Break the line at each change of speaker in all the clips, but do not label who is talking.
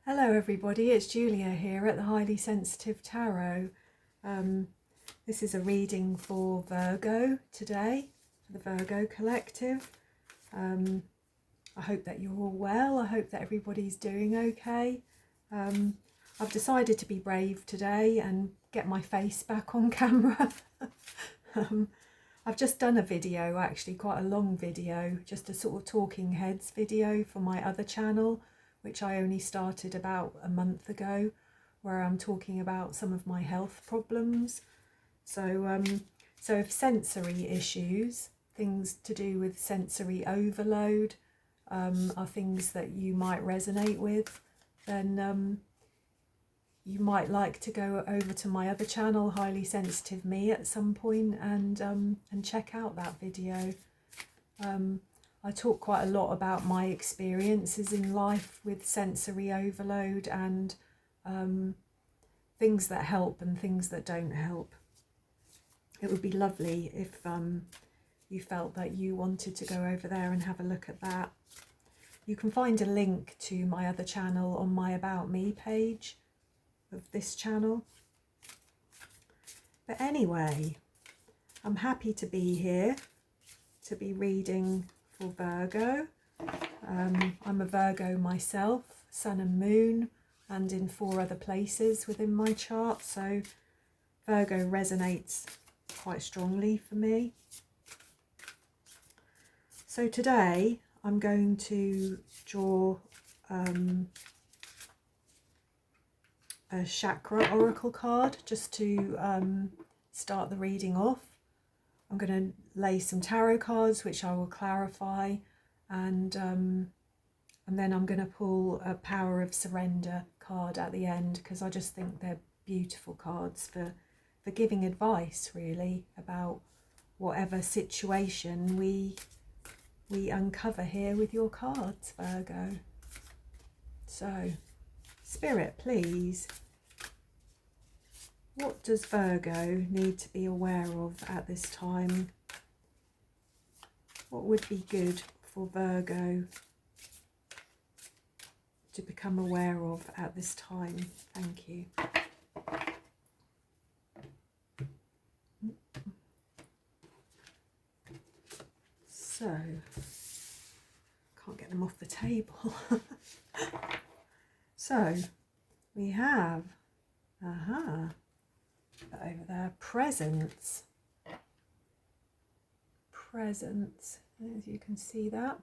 Hello everybody, it's Julia here at the Highly Sensitive Tarot. This is a reading for Virgo today, for the Virgo Collective. I hope that you're all well, I hope that everybody's doing okay. I've decided to be brave today and get my face back on camera. I've just done a video, actually quite a long video, just a sort of talking heads video for my other channel, which I only started about a month ago, where I'm talking about some of my health problems. So if sensory issues, things to do with sensory overload, are things that you might resonate with, then you might like to go over to my other channel, Highly Sensitive Me, at some point and check out that video. I talk quite a lot about my experiences in life with sensory overload and things that help and things that don't help. It would be lovely if you felt that you wanted to go over there and have a look at that. You can find a link to my other channel on my About Me page of this channel. But anyway, I'm happy to be here to be reading for Virgo. I'm a Virgo myself, Sun and Moon, and in 4 other places within my chart, so Virgo resonates quite strongly for me. So today I'm going to draw a chakra oracle card just to start the reading off. I'm going to lay some tarot cards which I will clarify, and then I'm going to pull a Power of Surrender card at the end, because I just think they're beautiful cards for giving advice really about whatever situation we uncover here with your cards, Virgo. So, Spirit, please, what does Virgo need to be aware of at this time? What would be good for Virgo to become aware of at this time? Thank you. So, can't get them off the table. So, we have, over there, presents. Presents, as you can see that.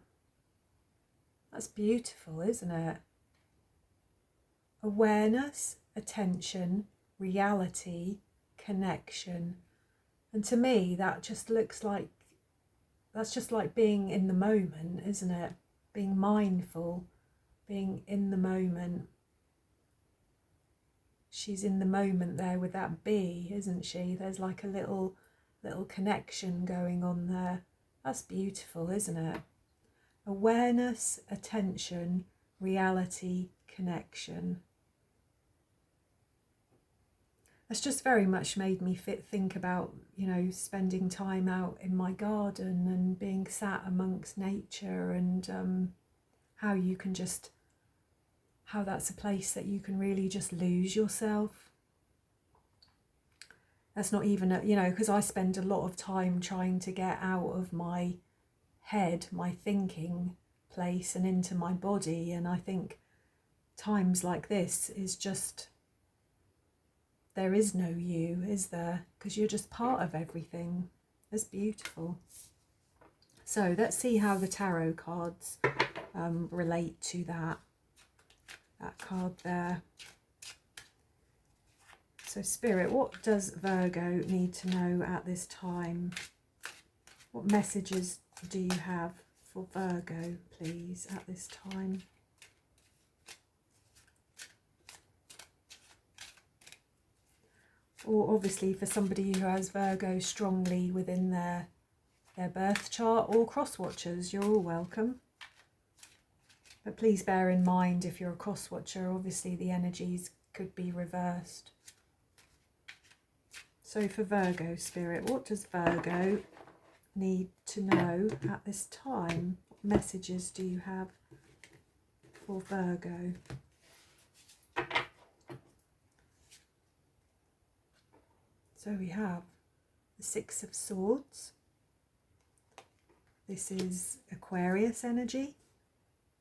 That's beautiful, isn't it? Awareness, attention, reality, connection. And to me, that just looks like, that's just like being in the moment, isn't it? Being mindful, being in the moment. She's in the moment there with that bee, isn't she? There's like a little connection going on there. That's beautiful, isn't it? Awareness, attention, reality, connection. That's just very much made me think about, you know, spending time out in my garden and being sat amongst nature, and how you can just, how that's a place that you can really just lose yourself. That's not even, you know, because I spend a lot of time trying to get out of my head, my thinking place, and into my body. And I think times like this is just, there is no you, is there? Because you're just part of everything. It's beautiful. So let's see how the tarot cards relate to that card there. So Spirit, what does Virgo need to know at this time? What messages do you have for Virgo, please, at this time? Or obviously for somebody who has Virgo strongly within their birth chart, or cross-watchers, you're all welcome. But please bear in mind, if you're a cross-watcher, obviously the energies could be reversed. So for Virgo, Spirit, what does Virgo need to know at this time? What messages do you have for Virgo? So we have the Six of Swords. This is Aquarius energy,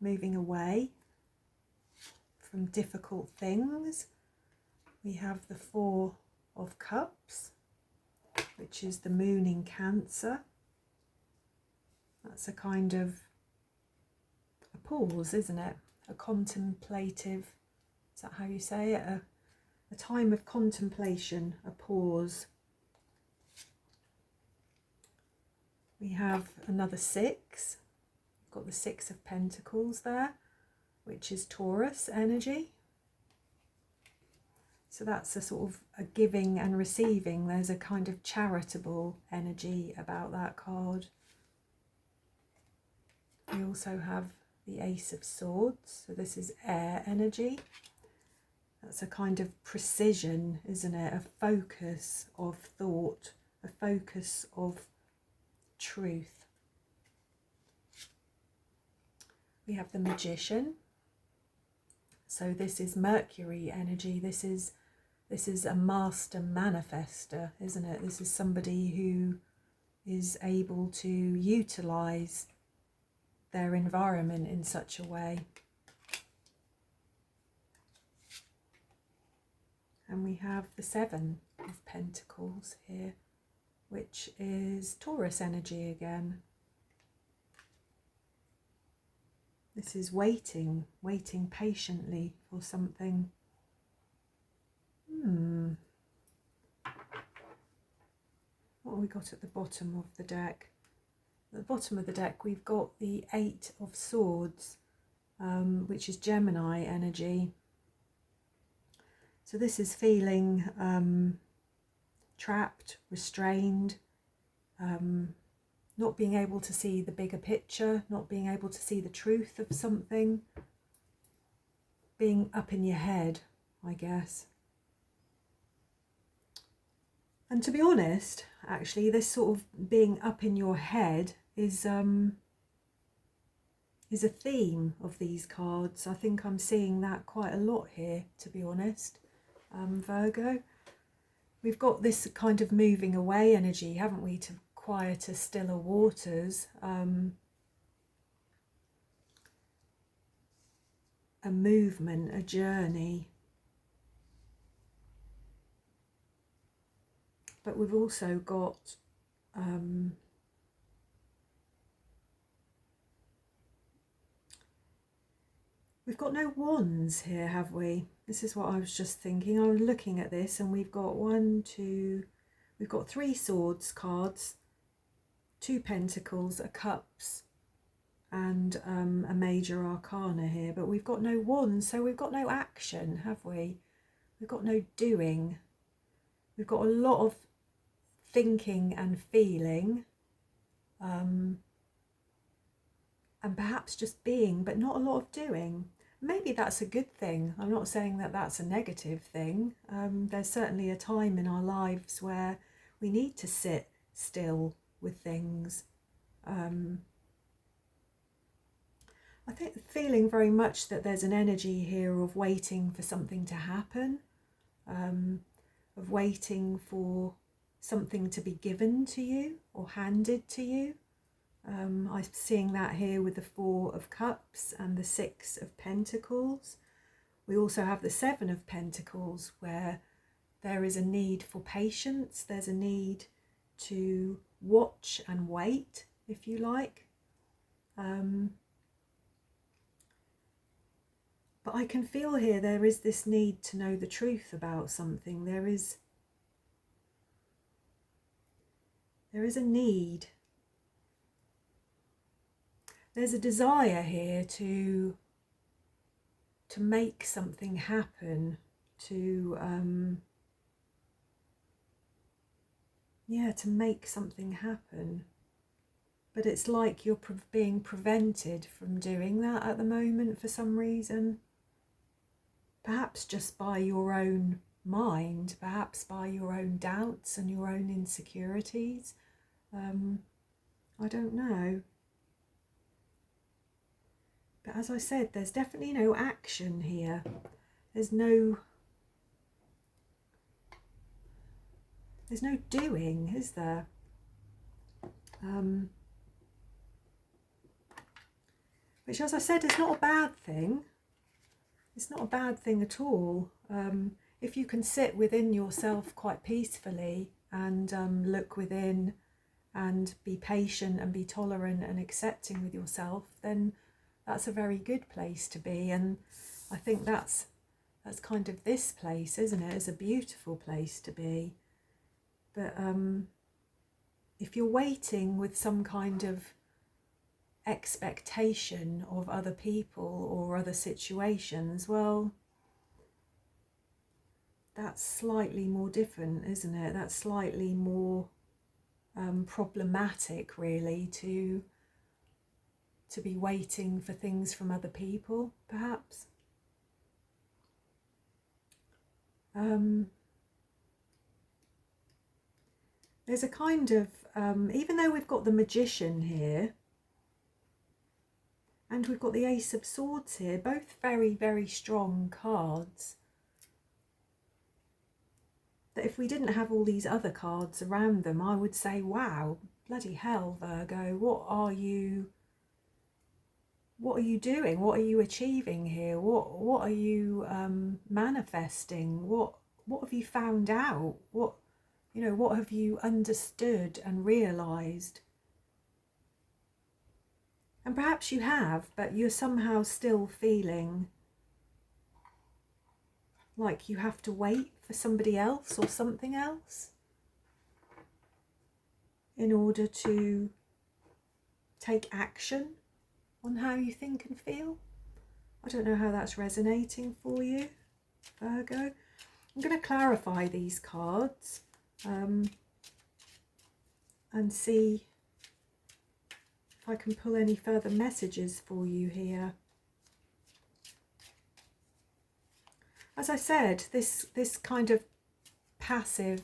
moving away from difficult things. We have the Four of Cups, which is the moon in Cancer. That's a kind of a pause, isn't it? A contemplative, is that how you say it? A time of contemplation, a pause. We have another six. We've got the Six of Pentacles there, which is Taurus energy. So that's a sort of a giving and receiving. There's a kind of charitable energy about that card. We also have the Ace of Swords. So this is air energy. That's a kind of precision, isn't it? A focus of thought, a focus of truth. We have the Magician. So this is Mercury energy. This is a master manifester, isn't it? This is somebody who is able to utilize their environment in such a way. And we have the Seven of Pentacles here, which is Taurus energy again. This is waiting patiently for something. What have we got at the bottom of the deck? At the bottom of the deck we've got the Eight of Swords, which is Gemini energy. So this is feeling trapped, restrained, not being able to see the bigger picture, not being able to see the truth of something, being up in your head, I guess. And to be honest, actually, this sort of being up in your head is a theme of these cards. I think I'm seeing that quite a lot here, to be honest. Virgo, we've got this kind of moving away energy, haven't we, to quieter, stiller waters, a movement, a journey. But we've also got we've got no wands here, have we? This is what I was just thinking. I was looking at this and we've got we've got three swords cards, two pentacles, a cups, and a major arcana here. But we've got no wands, so we've got no action, have we? We've got no doing. We've got a lot of thinking and feeling, and perhaps just being, but not a lot of doing. Maybe that's a good thing. I'm not saying that that's a negative thing. There's certainly a time in our lives where we need to sit still with things. I think feeling very much that there's an energy here of waiting for something to happen, of waiting for something to be given to you or handed to you. I'm seeing that here with the Four of Cups and the Six of Pentacles. We also have the Seven of Pentacles, where there is a need for patience. There's a need to watch and wait, if you like. But I can feel here there is this need to know the truth about something. There is a need. There's a desire here to make something happen, to make something happen. But it's like you're being prevented from doing that at the moment for some reason. Perhaps just by your own mind, perhaps by your own doubts and your own insecurities. I don't know. But as I said, there's definitely no action here. There's no There's no doing, is there? Which, as I said, is not a bad thing. It's not a bad thing at all. If you can sit within yourself quite peacefully and look within and be patient and be tolerant and accepting with yourself, then that's a very good place to be. And I think that's kind of this place, isn't it? It's a beautiful place to be. But if you're waiting with some kind of expectation of other people or other situations, well, that's slightly more different, isn't it? That's slightly more problematic, really, to be waiting for things from other people, perhaps. There's a kind of, even though we've got the Magician here, and we've got the Ace of Swords here, both very, very strong cards, that if we didn't have all these other cards around them, I would say, wow, bloody hell, Virgo, what are you doing? What are you achieving here? What are you manifesting? What have you found out? What have you understood and realised? And perhaps you have, but you're somehow still feeling like you have to wait for somebody else or something else in order to take action on how you think and feel. I don't know how that's resonating for you, Virgo. I'm going to clarify these cards and see if I can pull any further messages for you here. As I said, this kind of passive,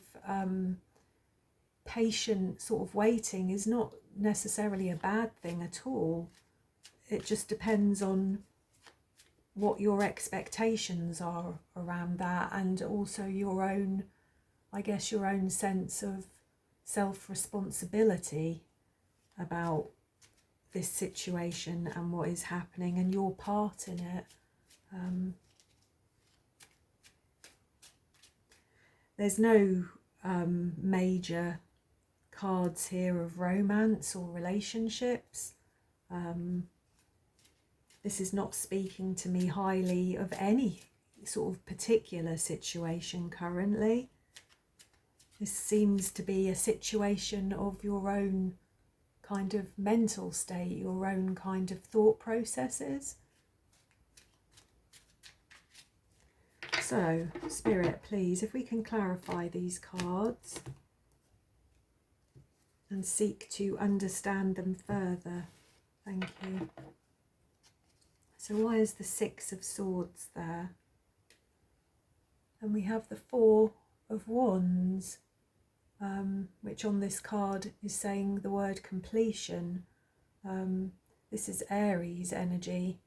patient sort of waiting is not necessarily a bad thing at all. It just depends on what your expectations are around that, and also your own, I guess, your own sense of self-responsibility about this situation and what is happening and your part in it. There's no major cards here of romance or relationships. This is not speaking to me highly of any sort of particular situation currently. This seems to be a situation of your own kind of mental state, your own kind of thought processes. So, Spirit, please, if we can clarify these cards and seek to understand them further. Thank you. So why is the Six of Swords there? And we have the Four of Wands, which on this card is saying the word completion. This is Aries energy.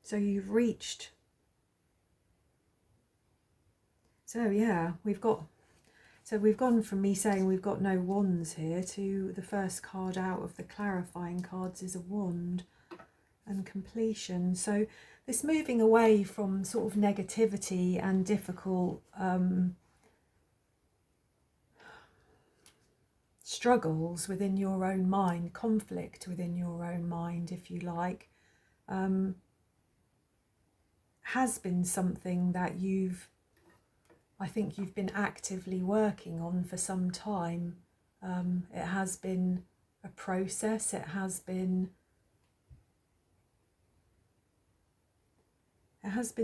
So you've reached. So yeah, we've gone from me saying we've got no wands here to the first card out of the clarifying cards is a wand and completion. So this moving away from sort of negativity and difficult struggles within your own mind, conflict within your own mind, if you like, has been something that I think you've been actively working on for some time. It has been a process. It has been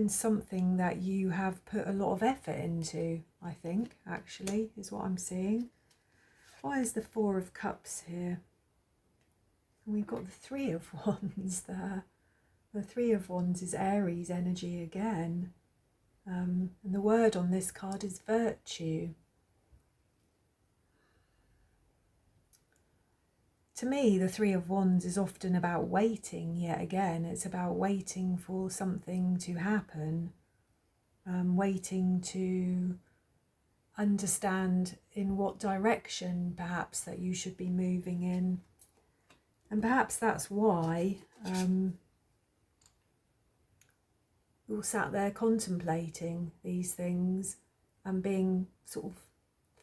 something that you have put a lot of effort into, I think, actually, is what I'm seeing. Why is the Four of Cups here? And we've got the Three of Wands there. The Three of Wands is Aries energy again. And the word on this card is virtue. To me, the Three of Wands is often about waiting, yet again. It's about waiting for something to happen. waiting to understand in what direction perhaps that you should be moving in. And perhaps that's why you're sat there contemplating these things and being sort of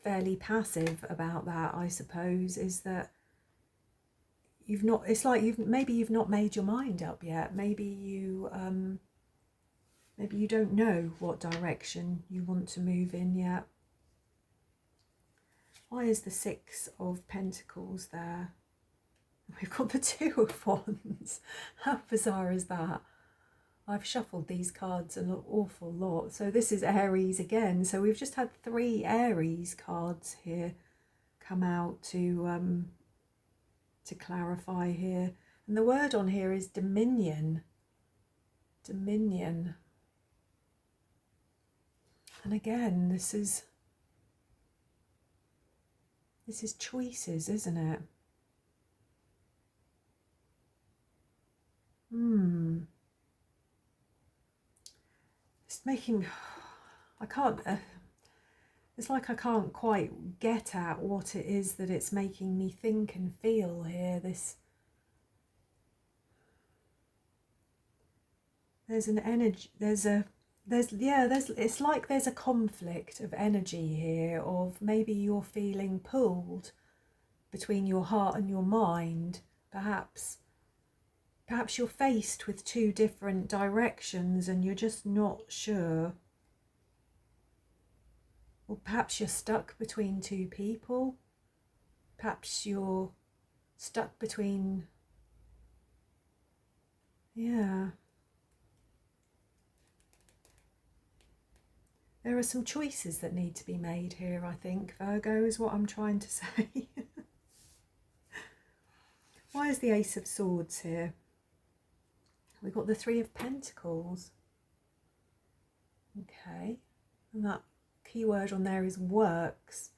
fairly passive about that, I suppose, is that you've not, it's like maybe you've not made your mind up yet. Maybe you don't know what direction you want to move in yet. Why is the Six of Pentacles there? We've got the Two of Wands. How bizarre is that? I've shuffled these cards an awful lot. So this is Aries again. So we've just had 3 Aries cards here come out to clarify here. And the word on here is dominion. Dominion. And again, this is choices, isn't it? It's making, I can't, it's like I can't quite get at what it is that it's making me think and feel here. There's an energy, it's like there's a conflict of energy here, of maybe you're feeling pulled between your heart and your mind. Perhaps you're faced with 2 different directions and you're just not sure. Or perhaps you're stuck between 2 people. Perhaps you're stuck between, There are some choices that need to be made here, I think, Virgo, is what I'm trying to say. Why is the Ace of Swords here? We've got the Three of Pentacles. Okay, and that key word on there is works.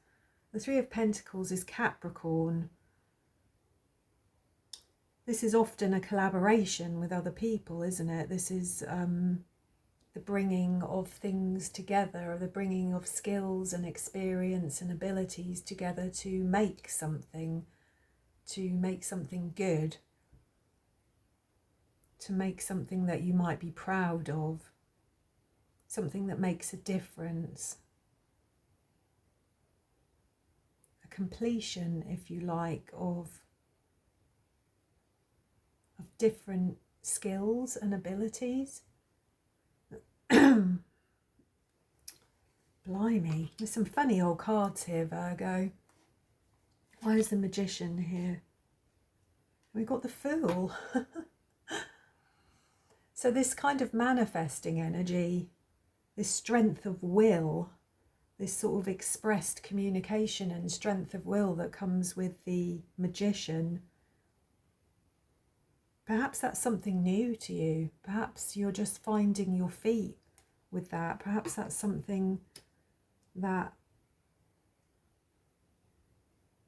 The Three of Pentacles is Capricorn. This is often a collaboration with other people, isn't it? This is the bringing of things together, the bringing of skills and experience and abilities together to make something good, to make something that you might be proud of, something that makes a difference, a completion, if you like, of different skills and abilities. Blimey, there's some funny old cards here, Virgo. Why is the Magician here? We've got the Fool. So this kind of manifesting energy, this strength of will, this sort of expressed communication and strength of will that comes with the Magician, perhaps that's something new to you. Perhaps you're just finding your feet with that. Perhaps that's something that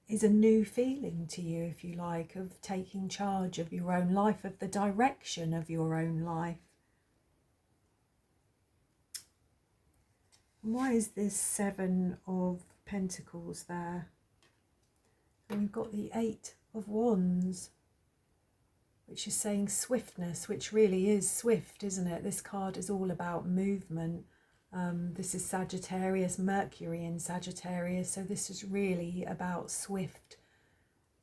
is a new feeling to you, if you like, of taking charge of your own life, of the direction of your own life. And why is this Seven of Pentacles there? And we've got the Eight of Wands, which is saying swiftness, which really is swift, isn't it? This card is all about movement. This is Sagittarius, Mercury in Sagittarius, so this is really about swift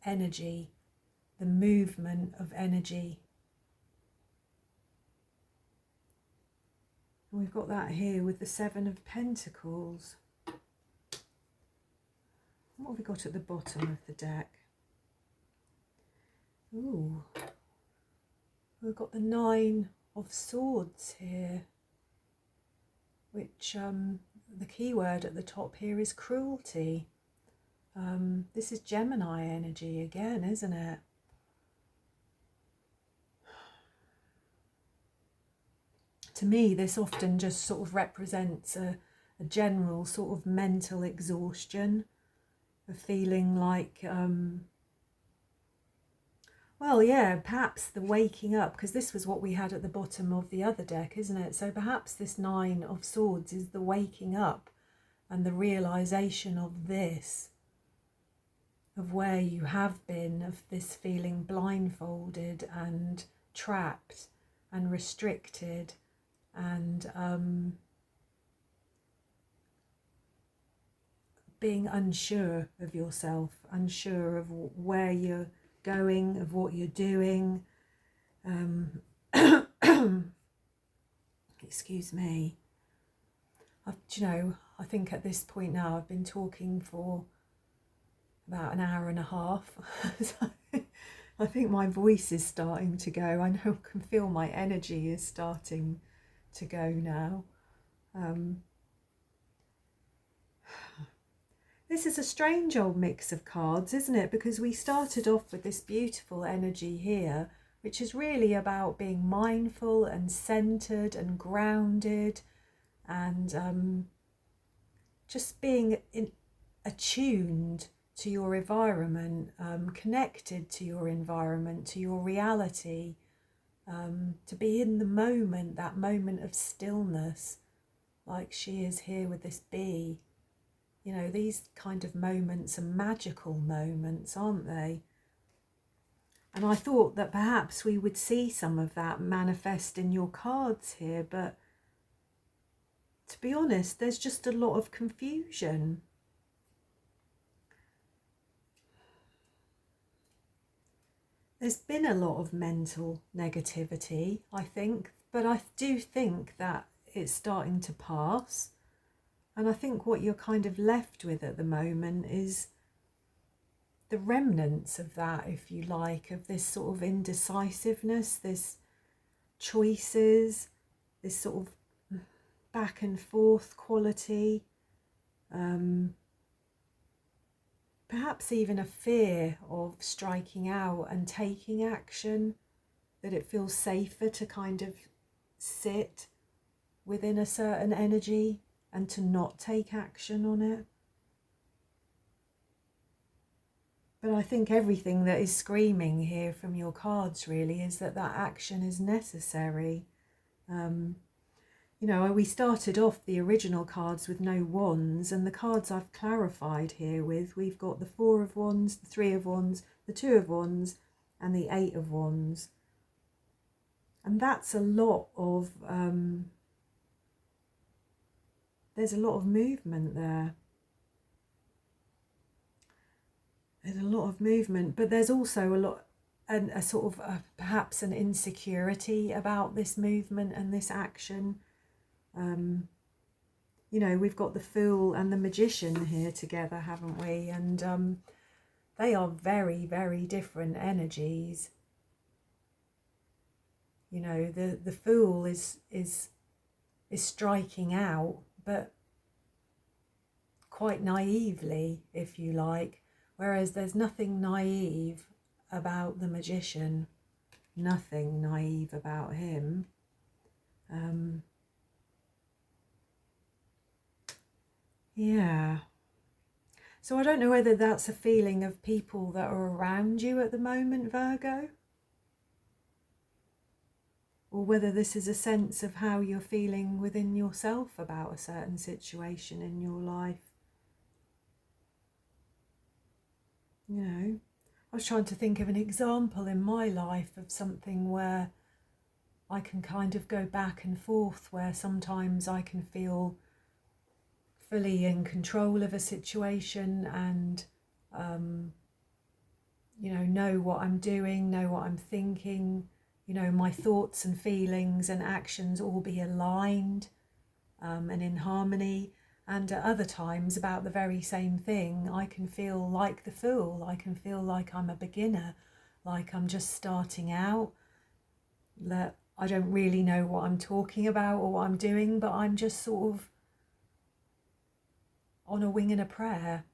energy, the movement of energy. And we've got that here with the Seven of Pentacles. What have we got at the bottom of the deck? Ooh, we've got the Nine of Swords here, which the key word at the top here is cruelty. This is Gemini energy again, isn't it? To me, this often just sort of represents a general sort of mental exhaustion, of feeling like, well, Well, yeah, perhaps the waking up, because this was what we had at the bottom of the other deck, isn't it? So perhaps this Nine of Swords is the waking up and the realization of this, of where you have been, of this feeling blindfolded and trapped and restricted and being unsure of yourself, unsure of where you're going, of what you're doing. Excuse me. I think at this point now I've been talking for about an hour and a half. So I think my voice is starting to go. I know I can feel my energy is starting to go now. This is a strange old mix of cards, isn't it? Because we started off with this beautiful energy here, which is really about being mindful and centered and grounded and just being attuned to your environment, connected to your environment, to your reality, to be in the moment, that moment of stillness, like she is here with this bee. You know, these kind of moments are magical moments, aren't they? And I thought that perhaps we would see some of that manifest in your cards here, but to be honest, there's just a lot of confusion. There's been a lot of mental negativity, I think, but I do think that it's starting to pass. And I think what you're kind of left with at the moment is the remnants of that, if you like, of this sort of indecisiveness, this choices, this sort of back and forth quality, perhaps even a fear of striking out and taking action, that it feels safer to kind of sit within a certain energy and to not take action on it. But I think everything that is screaming here from your cards really is that that action is necessary. You know, we started off the original cards with no wands, and the cards I've clarified here with, we've got the Four of Wands, the Three of Wands, the Two of Wands, and the Eight of Wands. And that's a lot of, there's a lot of movement there. There's a lot of movement, but there's also a lot, a sort of perhaps an insecurity about this movement and this action. You know, we've got the Fool and the Magician here together, haven't we? And they are very, very different energies. You know, the Fool is striking out, but quite naively, if you like. Whereas there's nothing naive about the Magician, nothing naive about him. Yeah. So I don't know whether that's a feeling of people that are around you at the moment, Virgo, or whether this is a sense of how you're feeling within yourself about a certain situation in your life. You know, I was trying to think of an example in my life of something where I can kind of go back and forth, where sometimes I can feel fully in control of a situation and, you know what I'm doing, know what I'm thinking, you know, my thoughts and feelings and actions all be aligned and in harmony. And at other times, about the very same thing, I can feel like the Fool. I can feel like I'm a beginner, like I'm just starting out, that I don't really know what I'm talking about or what I'm doing, but I'm just sort of on a wing and a prayer.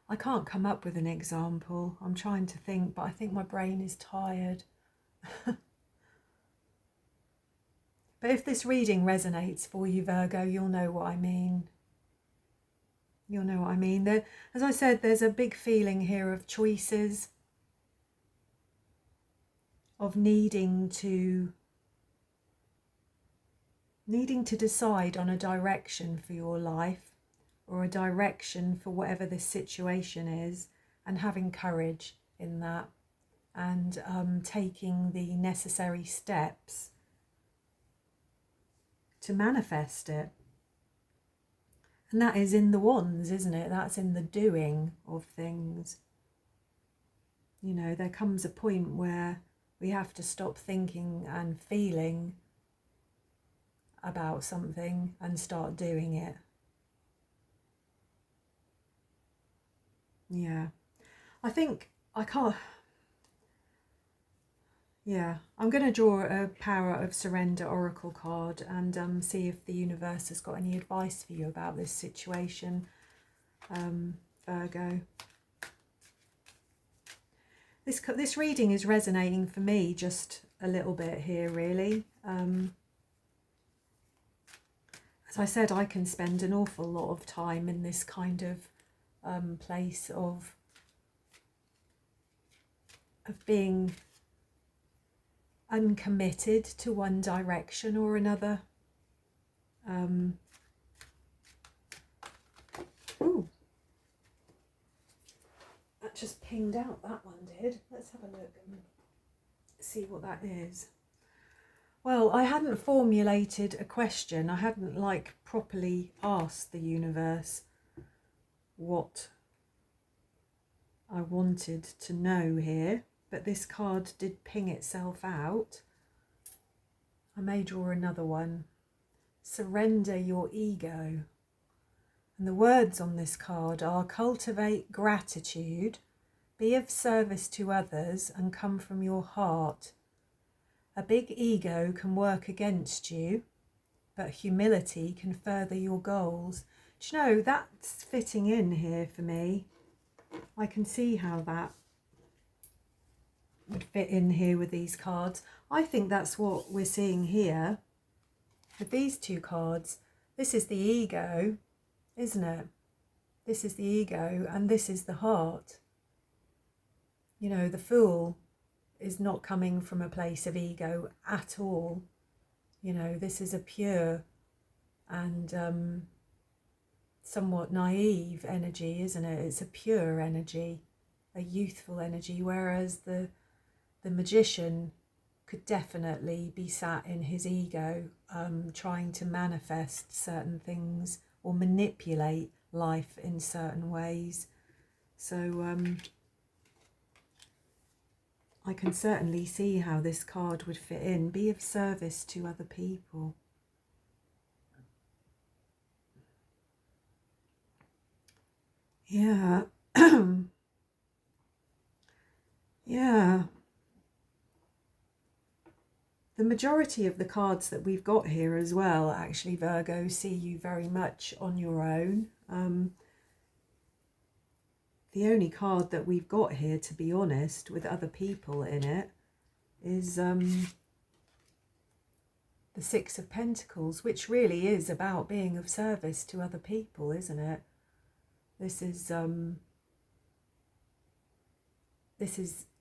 I can't come up with an example. I'm trying to think, but I think my brain is tired. But if this reading resonates for you, Virgo, you'll know what I mean. You'll know what I mean. As I said, there's a big feeling here of choices. of needing to decide on a direction for your life, or a direction for whatever this situation is, and having courage in that, and taking the necessary steps to manifest it. And that is in the wands, isn't it? That's in the doing of things. You know, there comes a point where we have to stop thinking and feeling about something and start doing it. Yeah. I think I can't... Yeah, I'm going to draw a Power of Surrender Oracle card and see if the universe has got any advice for you about this situation, Virgo. This reading is resonating for me just a little bit here, really. As I said, I can spend an awful lot of time in this kind of place of being uncommitted to one direction or another. Ooh, that just pinged out, that one did. Let's have a look and see what that is. Well, I hadn't formulated a question. I hadn't properly asked the universe what I wanted to know here, but this card did ping itself out. I may draw another one. Surrender your ego. And the words on this card are: cultivate gratitude, be of service to others, and come from your heart. A big ego can work against you, but humility can further your goals. Do you know, that's fitting in here for me. I can see how that would fit in here with these cards. I think that's what we're seeing here with these two cards. This is the ego, isn't it? This is the ego, and this is the heart. You know, the Fool is not coming from a place of ego at all. You know, this is a pure and somewhat naive energy, isn't it? It's a pure energy, a youthful energy, whereas the magician could definitely be sat in his ego, trying to manifest certain things or manipulate life in certain ways. So I can certainly see how this card would fit in. Be of service to other people. Yeah. Yeah. The majority of the cards that we've got here as well, actually, Virgo, see you very much on your own. The only card that we've got here, to be honest, with other people in it, is the Six of Pentacles, which really is about being of service to other people, isn't it? This is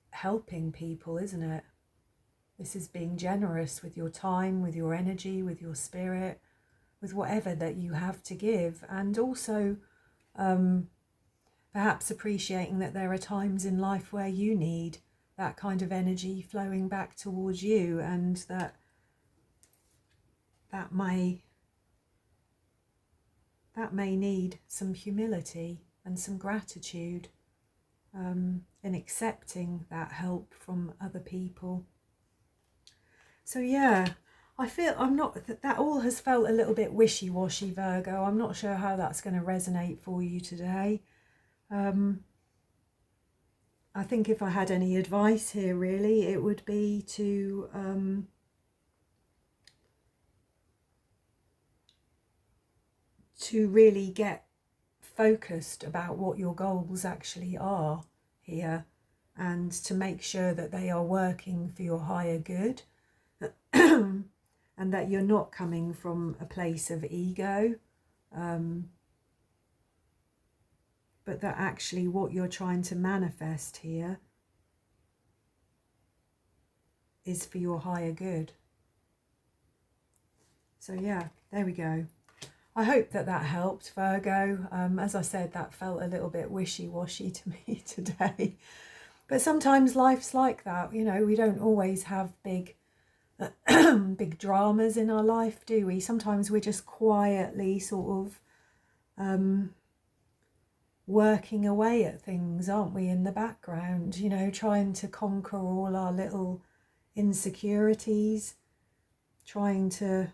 helping people, isn't it? This is being generous with your time, with your energy, with your spirit, with whatever that you have to give, and also perhaps appreciating that there are times in life where you need that kind of energy flowing back towards you, and that may need some humility and some gratitude in accepting that help from other people. So yeah, I feel that all has felt a little bit wishy-washy, Virgo. I'm not sure how that's going to resonate for you today. I think if I had any advice here, really, it would be to really get focused about what your goals actually are here, and to make sure that they are working for your higher good, and that you're not coming from a place of ego, but that actually what you're trying to manifest here is for your higher good. So yeah, there we go. I hope that that helped, Virgo. As I said, that felt a little bit wishy-washy to me today. But sometimes life's like that. You know, we don't always have big big dramas in our life, do we? Sometimes we're just quietly sort of working away at things, aren't we, in the background, you know, trying to conquer all our little insecurities, trying to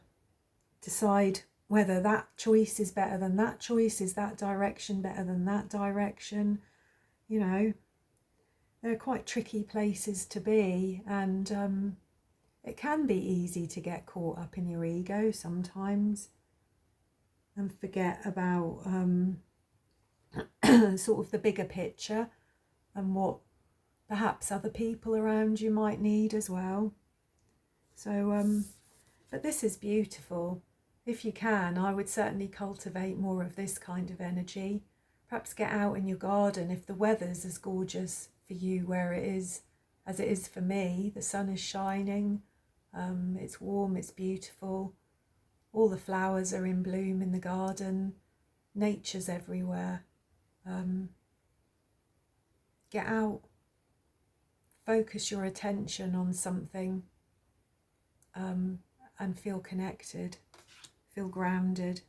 decide whether that choice is better than that choice, is that direction better than that direction. You know, they're quite tricky places to be, and it can be easy to get caught up in your ego sometimes and forget about sort of the bigger picture and what perhaps other people around you might need as well. So, but this is beautiful. If you can, I would certainly cultivate more of this kind of energy. Perhaps get out in your garden if the weather's as gorgeous for you where it is as it is for me. The sun is shining, it's warm, it's beautiful. All the flowers are in bloom in the garden. Nature's everywhere. Get out, focus your attention on something, and feel connected, feel grounded,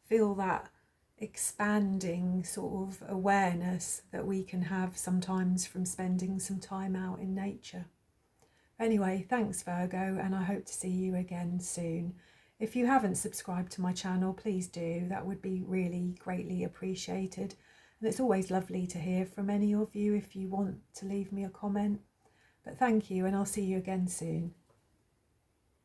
feel that expanding sort of awareness that we can have sometimes from spending some time out in nature. Anyway, thanks Virgo, and I hope to see you again soon. If you haven't subscribed to my channel, please do. That would be really greatly appreciated. And it's always lovely to hear from any of you if you want to leave me a comment. But thank you, and I'll see you again soon.